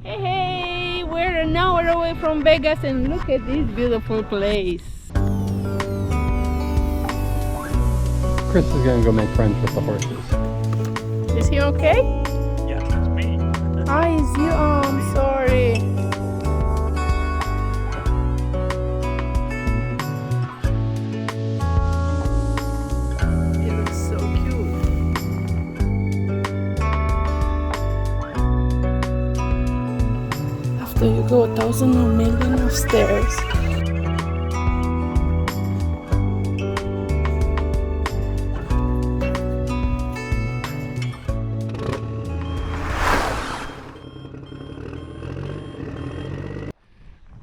Hey, we're an hour away from Vegas and look at this beautiful place. Chris is gonna go make friends with the horses. Is he okay? Yeah, it's me. Hi, is you? Oh, I'm sorry. It looks so cute. After you go 1,000 or million of stairs.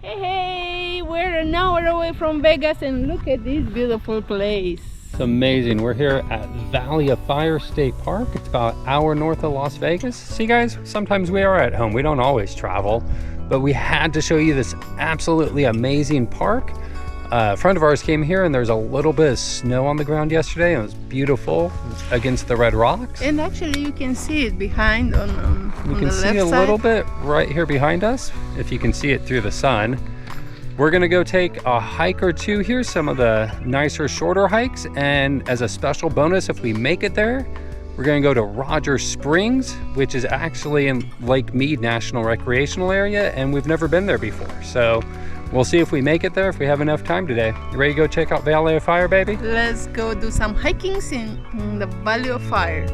Hey, we're an hour away from Vegas and look at this beautiful place. It's amazing. We're here at Valley of Fire State Park. It's about an hour north of Las Vegas. See guys, sometimes we are at home. We don't always travel, but we had to show you this absolutely amazing park. A friend of ours came here and there's a little bit of snow on the ground yesterday. It was beautiful against the red rocks. And actually you can see it behind on You the can left see a side. little bit right here behind us, if you can see it through the sun. We're gonna go take a hike or two. Here's some of the nicer, shorter hikes. And as a special bonus, if we make it there, we're gonna go to Rogers Springs, which is actually in Lake Mead National Recreational Area, and we've never been there before. So we'll see if we make it there, if we have enough time today. You ready to go check out Valley of Fire, baby? Let's go do some hiking in the Valley of Fire.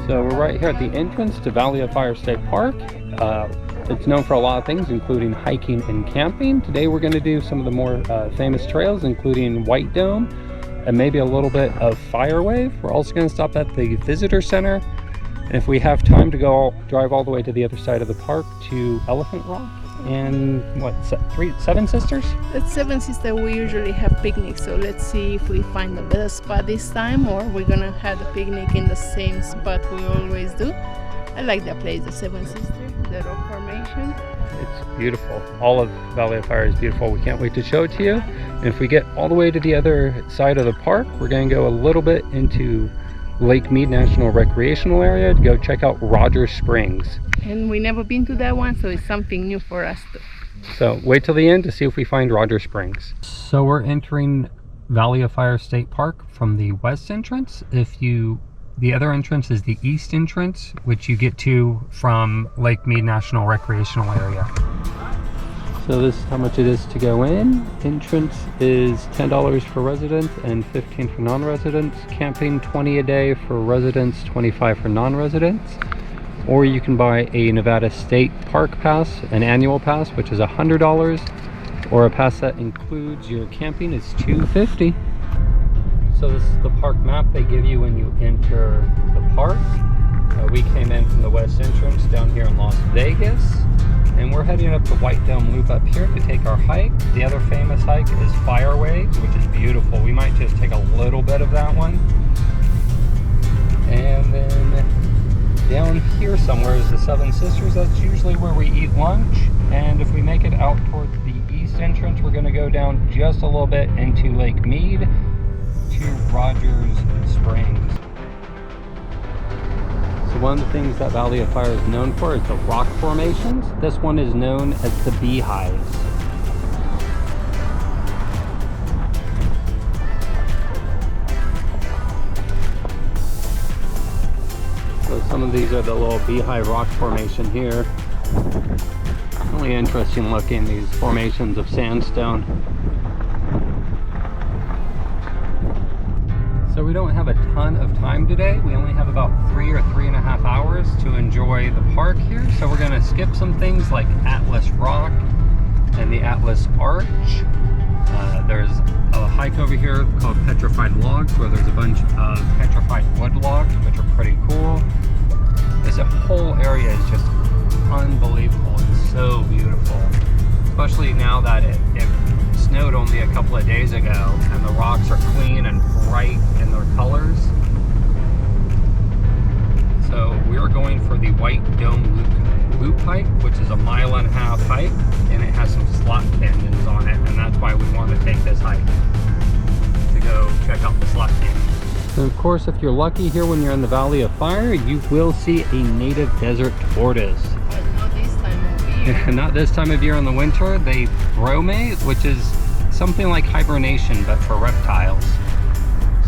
So we're right here at the entrance to Valley of Fire State Park. It's known for a lot of things, including hiking and camping. Today we're going to do some of the more famous trails, including White Dome and maybe a little bit of Fire Wave. We're also going to stop at the visitor center. And if we have time to go drive all the way to the other side of the park to Elephant Rock and what, Seven Sisters? At Seven Sisters we usually have picnics, so let's see if we find a better spot this time or we're gonna have the picnic in the same spot we always do. I like that place, the Seven Sisters, the rock formation. It's beautiful. All of Valley of Fire is beautiful. We can't wait to show it to you. And if we get all the way to the other side of the park, we're going to go a little bit into Lake Mead National Recreational Area to go check out Rogers Springs. And we never been to that one, so it's something new for us too. So wait till the end to see if we find Rogers Springs. So we're entering Valley of Fire State Park from the west entrance. The other entrance is the east entrance, which you get to from Lake Mead National Recreational Area. So this is how much it is to go in. Entrance is $10 for residents and $15 for non-residents. Camping $20 a day for residents, $25 for non-residents. Or you can buy a Nevada State Park Pass, an annual pass, which is $100, or a pass that includes your camping is $250. So this is the park map they give you when you enter the park. We came in from the west entrance down here in Las Vegas, and we're heading up the White Dome Loop up here to take our hike. The other famous hike is Fire Wave, which is beautiful. We might just take a little bit of that one. And then down here somewhere is the Seven Sisters. That's usually where we eat lunch. And if we make it out towards the east entrance, we're going to go down just a little bit into Lake Mead to Rogers Springs. So one of the things that Valley of Fire is known for is the rock formations. This one is known as the Beehives. are the little beehive rock formation here. Really interesting looking, these formations of sandstone. So we don't have a ton of time today. We only have about 3 or 3.5 hours to enjoy the park here. So we're gonna skip some things like Atlas Rock and the Atlas Arch. There's a hike over here called Petrified Logs, where there's a bunch of petrified wood logs, which are pretty cool. This whole area is just unbelievable. It's so beautiful, especially now that it snowed only a couple of days ago, and the rocks are clean and bright in their colors. So we are going for the White Dome Loop hike, which is a 1.5 mile hike, and it has some slot canyons on it, and that's why we want to take this hike, to go check out the slot canyon. So of course, if you're lucky here when you're in the Valley of Fire, you will see a native desert tortoise. But not this time of year. Not this time of year in the winter. They bromate, which is something like hibernation, but for reptiles.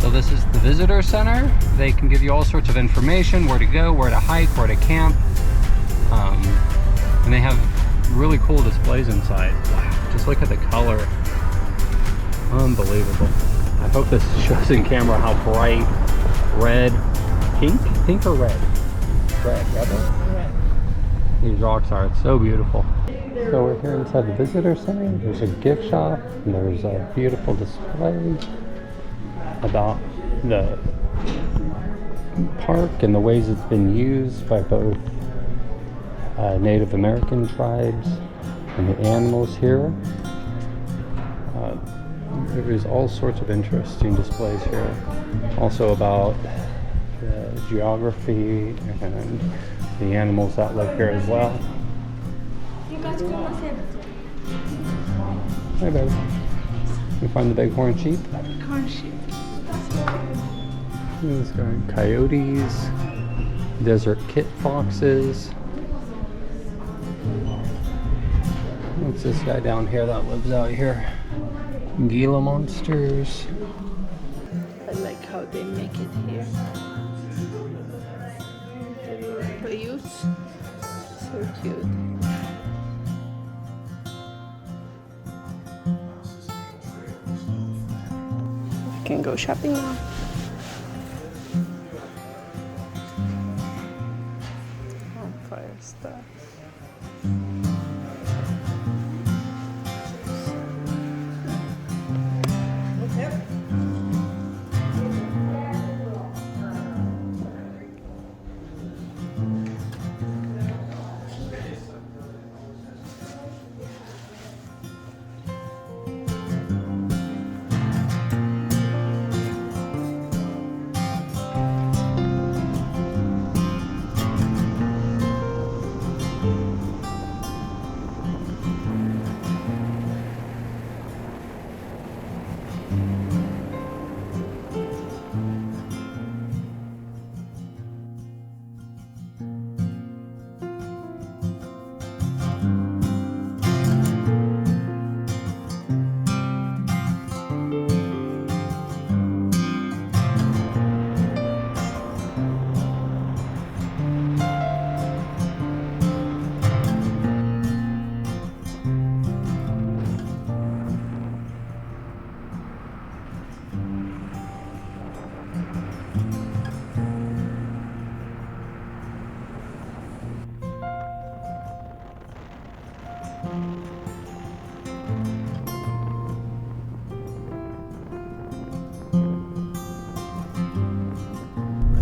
So this is the visitor center. They can give you all sorts of information, where to go, where to hike, where to camp. And they have really cool displays inside. Wow, just look at the color. Unbelievable. I hope this shows in camera how bright red, pink or red? Red, Red. these rocks are. It's so beautiful. So we're here inside the visitor center. There's a gift shop, and there's a beautiful display about the park and the ways it's been used by both Native American tribes and the animals here. There's all sorts of interesting displays here. Also about the geography and the animals that live here as well. You guys go with him. Hey baby. You find the bighorn sheep? Corn sheep. This guy, coyotes, desert kit foxes. What's this guy down here that lives out here? Gila monsters. I like how they make it here. Cute. So cute. We can go shopping now. Fire stuff.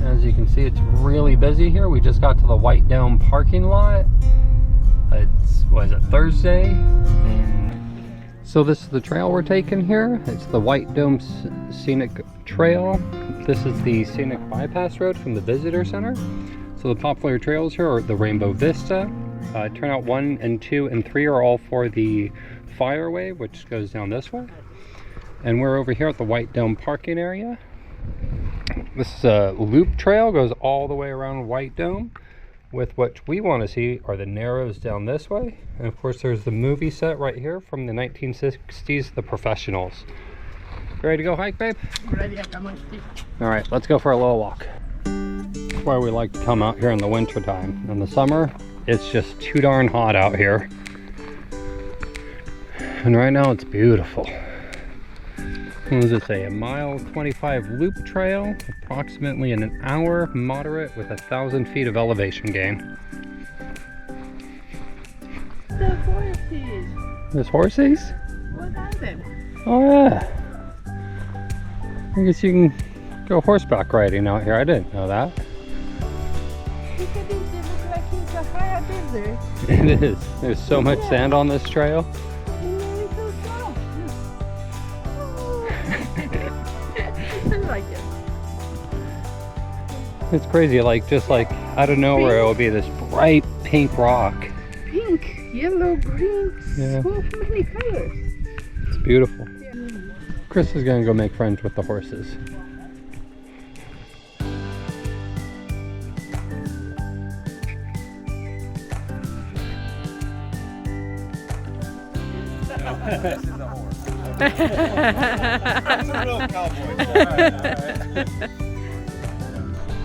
As you can see, it's really busy here. We just got to the White Dome parking lot. Was it Thursday? And so this is the trail we're taking here. It's the White Dome Scenic Trail. This is the Scenic Bypass Road from the Visitor Center. So the popular trails here are the Rainbow Vista. Turnout 1 and 2 and 3 are all for the Fireway, which goes down this way. And we're over here at the White Dome parking area. This loop trail goes all the way around White Dome, with what we want to see are the Narrows down this way. And of course there's the movie set right here from the 1960s, The Professionals. You ready to go hike, babe? Ready, I come on. All right, let's go for a little walk. why we like to come out here in the winter time. In the summer, it's just too darn hot out here. And right now it's beautiful. What does it say? A mile 25 loop trail, approximately in an hour, moderate with 1,000 feet of elevation gain. The horses. There's horses? What are them? Oh yeah. I guess you can go horseback riding out here. I didn't know that. Look at this, they look like in Sahara Desert. It is. There's so much sand on this trail. And they're so soft. Oh. I like it. It's crazy, like just like out of nowhere it will be this bright pink rock. Pink, yellow, green, Yeah. so many colors. It's beautiful. Yeah. Chris is gonna go make friends with the horses. This is a horse. That's a real cowboy.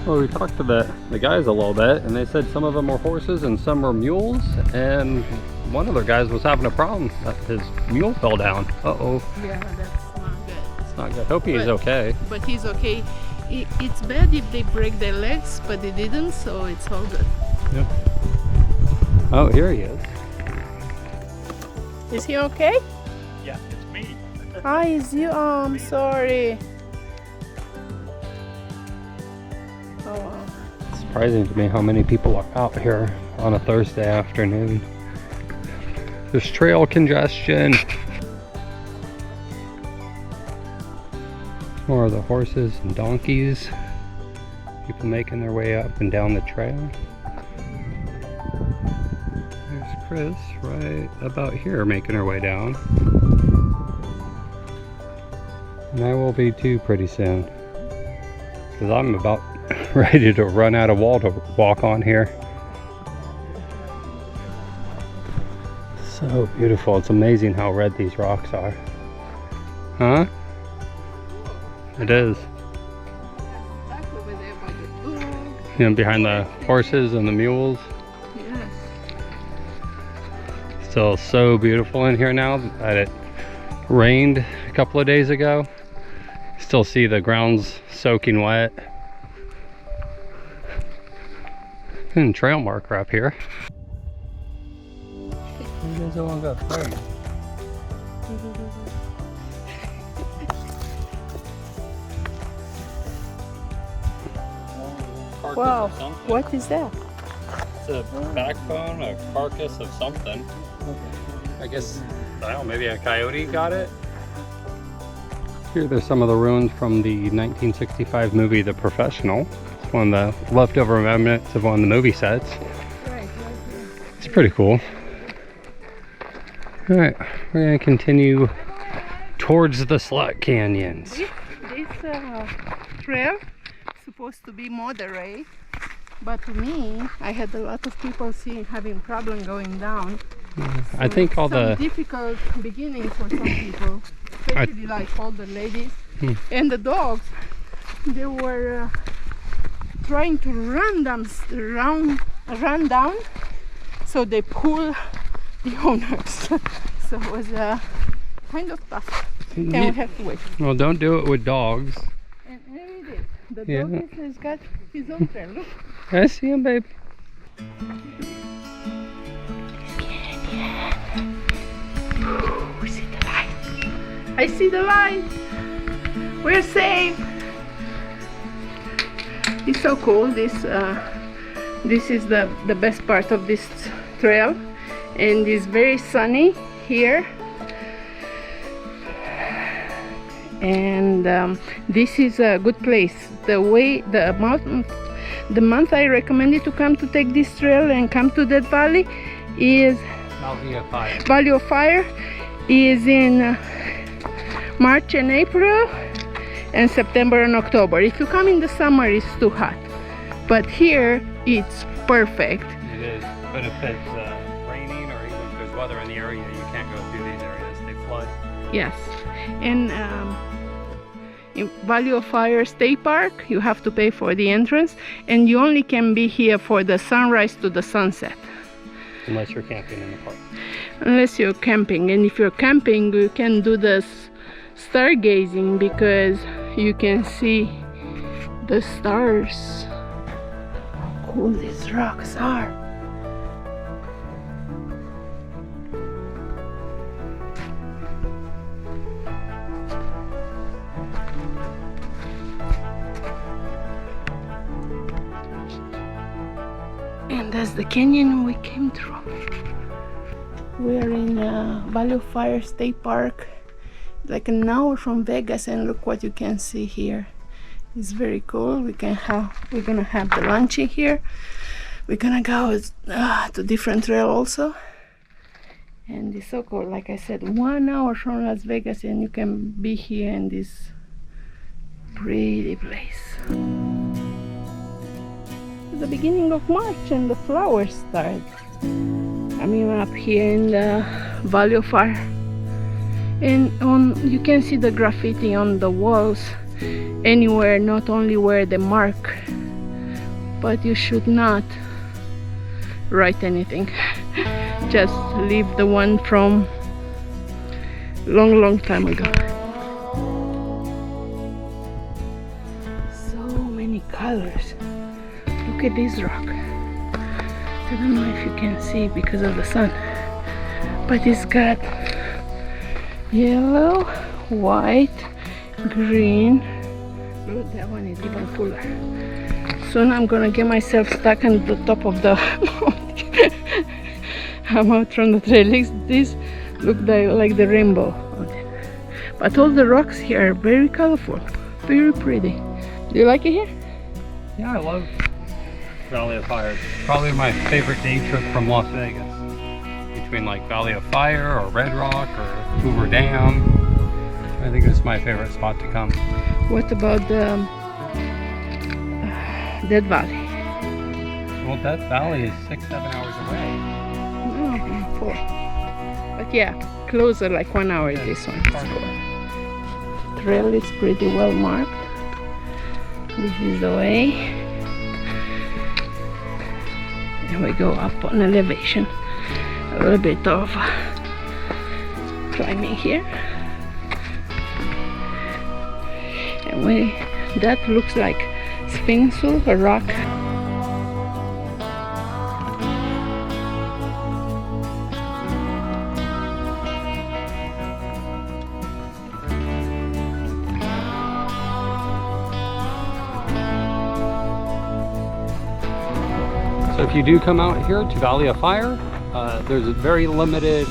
Well, we talked to the guys a little bit, and they said some of them were horses and some were mules, and one of their guys was having a problem that his mule fell down. Uh-oh. Yeah, that's not good. It's not good. Hope he's okay. But he's okay. It's bad if they break their legs, but they didn't, so it's all good. Yep. Oh, here he is. Is he okay? Yeah, it's me. Ah, is you? Oh, I'm sorry. Oh, wow. Surprising to me how many people are out here on a Thursday afternoon. There's trail congestion. More of the horses and donkeys. People making their way up and down the trail. There's Chris right about here making her way down. And I will be too pretty soon. Because I'm about ready to run out of wall to walk on here. So beautiful. It's amazing how red these rocks are. Huh? It is. Back over there by the dog. You know, behind the horses and the mules. Yes. Still so beautiful in here now that it rained a couple of days ago. Still see the ground's soaking wet. And trail marker up here. You guys don't want to go through. Wow, what is that? It's a backbone, a carcass of something. I guess, I don't know, maybe a coyote got it? Here there's some of the ruins from the 1965 movie The Professional. It's one of the leftover remnants of one of the movie sets. Right, It's pretty cool. Alright, we're going to continue towards the Slut Canyons. This trail is supposed to be moderate, but to me, I had a lot of people having problem going down. I think all some the difficult beginning for some people, especially like older ladies and the dogs. They were trying to run down, so they pull the owners. So it was kind of tough, and we have to wait. Well, don't do it with dogs. And here it is. The Yeah. dog has got his own trail. Look. I see him, babe. See the light. I see the light. We're safe. It's so cool. This is the best part of this trail, and it's very sunny here. And this is a good place. The month I recommended to come to take this trail and come to that valley is Valley of Fire is in March and April and September and October. If you come in the summer, it's too hot, but here it's perfect. It is, but if it's raining or even if there's weather in the area, you can't go through these areas. They flood. Yes, and In Valley of Fire State Park, you have to pay for the entrance, and you only can be here for the sunrise to the sunset. Unless you're camping in the park. Unless you're camping, and if you're camping, you can do this stargazing because you can see the stars. How cool these rocks are. And that's the canyon we came through. We are in Valley of Fire State Park, like an hour from Vegas, and look what you can see here. It's very cool. We're gonna have the lunch in here. We're gonna go to different trail also. And it's so cool. Like I said, 1 hour from Las Vegas, and you can be here in this pretty place. The beginning of March and the flowers start. I mean, up here in the Valley of Fire, and you can see the graffiti on the walls anywhere, not only where they mark, but you should not write anything. Just leave the one from long time ago. So many colors. Look at this rock. I don't know if you can see because of the sun, but it's got yellow, white, green. Oh, that one is even cooler. Soon I'm gonna get myself stuck on the top of the mountain. I'm out from the trail. This look like the rainbow mountain. But all the rocks here are very colorful, very pretty. Do you like it here? Yeah, I love Valley of Fire. Probably my favorite day trip from Las Vegas. Between like Valley of Fire or Red Rock or Hoover Dam. I think it's my favorite spot to come. What about the Death Valley? Well, Death Valley is 6-7 hours away. No, 4. But yeah, closer, like 1 hour. Yeah, this one. It's cool. Trail is pretty well marked. This is the way. And we go up on elevation. A little bit of climbing here. And that looks like sphinxel, a rock. So if you do come out here to Valley of Fire, there's very limited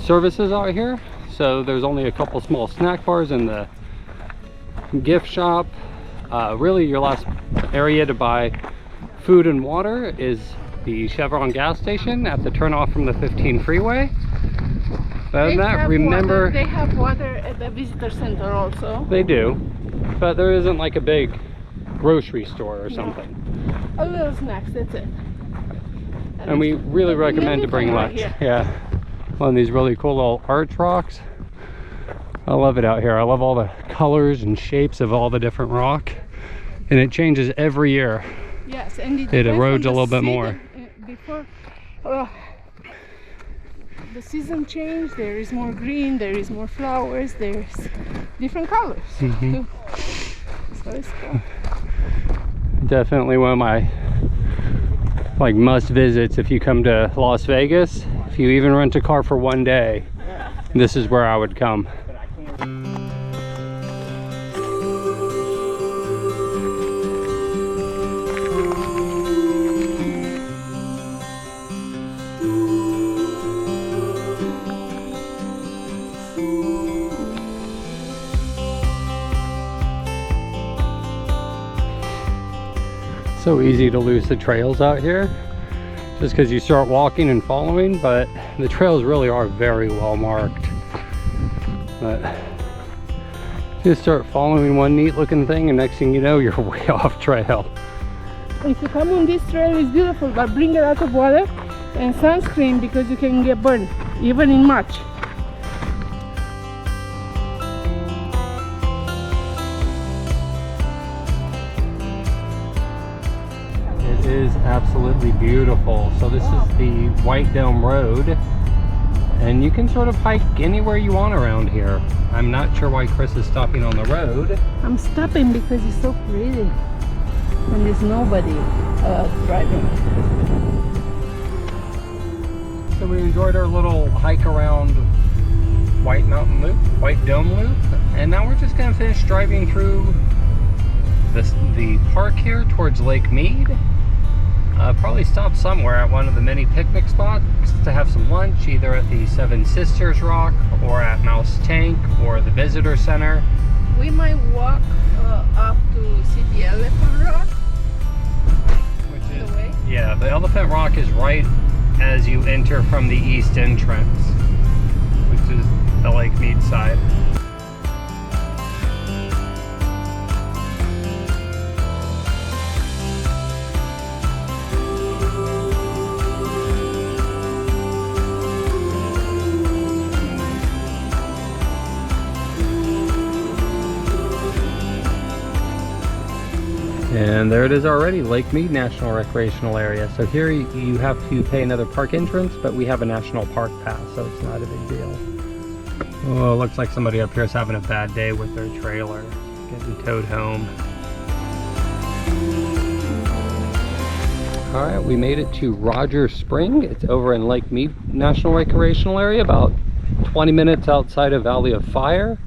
services out here. So there's only a couple small snack bars in the gift shop. Really your last area to buy food and water is the Chevron gas station at the turnoff from the 15 freeway. Other than that, remember, they have water at the visitor center also. They do, but there isn't like a big grocery store or something. A little snacks, that's it. And we really recommend to bring lunch. Yeah, one of these really cool little arch rocks. I love it out here. I love all the colors and shapes of all the different rock, and it changes every year. Yes, and it erodes a little bit more. Before the season change, there is more green, there is more flowers, there's different colors. So it's cool. Definitely one of my like must visits if you come to Las Vegas. If you even rent a car for one day, this is where I would come. So easy to lose the trails out here just because you start walking and following, but the trails really are very well marked. But just start following one neat looking thing and next thing you know you're way off trail. If you come on this trail, it's beautiful, but bring a lot of water and sunscreen because you can get burned even in March. is absolutely beautiful. So this is the White Dome Road, and you can sort of hike anywhere you want around here. I'm not sure why Chris is stopping on the road. I'm stopping because it's so pretty and there's nobody driving. So we enjoyed our little hike around White Mountain Loop, White Dome Loop, and now we're just going to finish driving through the park here towards Lake Mead. Probably stop somewhere at one of the many picnic spots to have some lunch, either at the Seven Sisters Rock or at Mouse Tank or the Visitor Center. We might walk up to see the Elephant Rock. Which is, the way. yeah, the Elephant Rock is right as you enter from the east entrance, which is the Lake Mead side. And there it is already, Lake Mead National Recreational Area. So here you have to pay another park entrance, but we have a national park pass, so it's not a big deal. Oh, looks like somebody up here is having a bad day with their trailer, getting towed home. All right, we made it to Rogers Spring. It's over in Lake Mead National Recreational Area, about 20 minutes outside of Valley of Fire.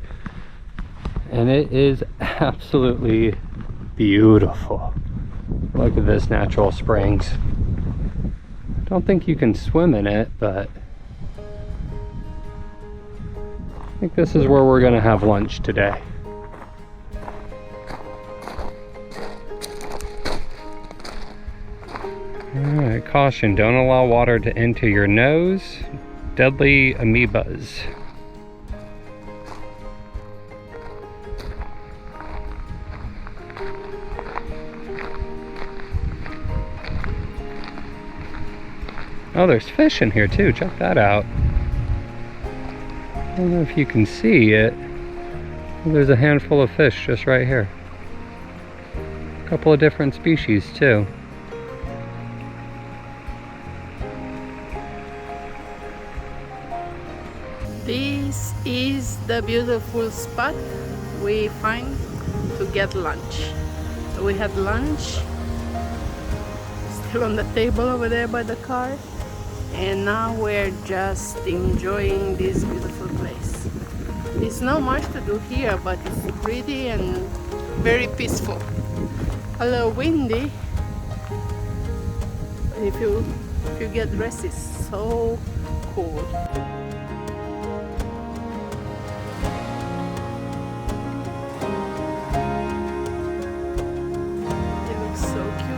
And it is absolutely beautiful. Look at this natural springs. Don't think you can swim in it, but I think this is where we're gonna have lunch today. Alright, caution, don't allow water to enter your nose. Deadly amoebas. Oh, there's fish in here too, check that out. I don't know if you can see it. There's a handful of fish just right here. A couple of different species too. This is the beautiful spot we find to get lunch. So we had lunch still on the table over there by the car. And now we're just enjoying this beautiful place. It's not much to do here, but it's pretty and very peaceful. A little windy. If you get dressed, it's so cool. It looks so cute.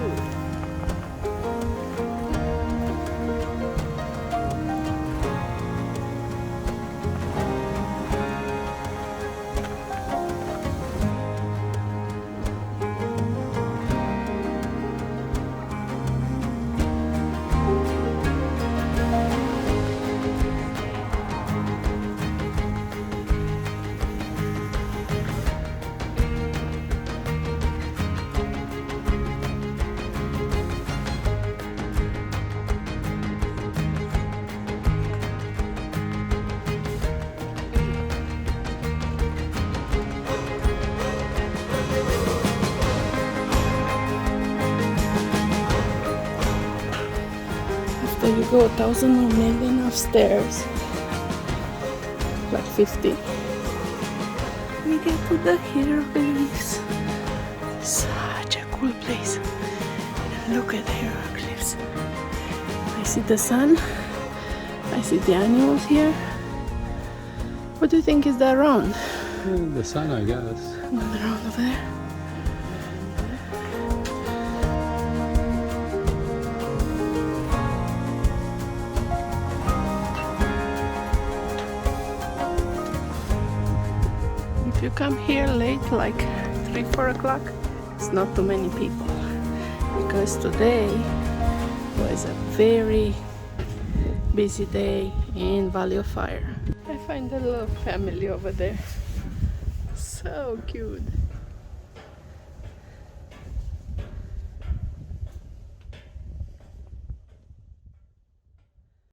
There you go, 1,000 or million of stairs, like 50. We get to the hieroglyphs. Such a cool place. And look at the hieroglyphs. I see the sun. I see the animals here. What do you think is that round? The sun, I guess. Another round over there. If you come here late, like 3-4 o'clock, it's not too many people, because today was a very busy day in Valley of Fire. I find a little family over there, so cute.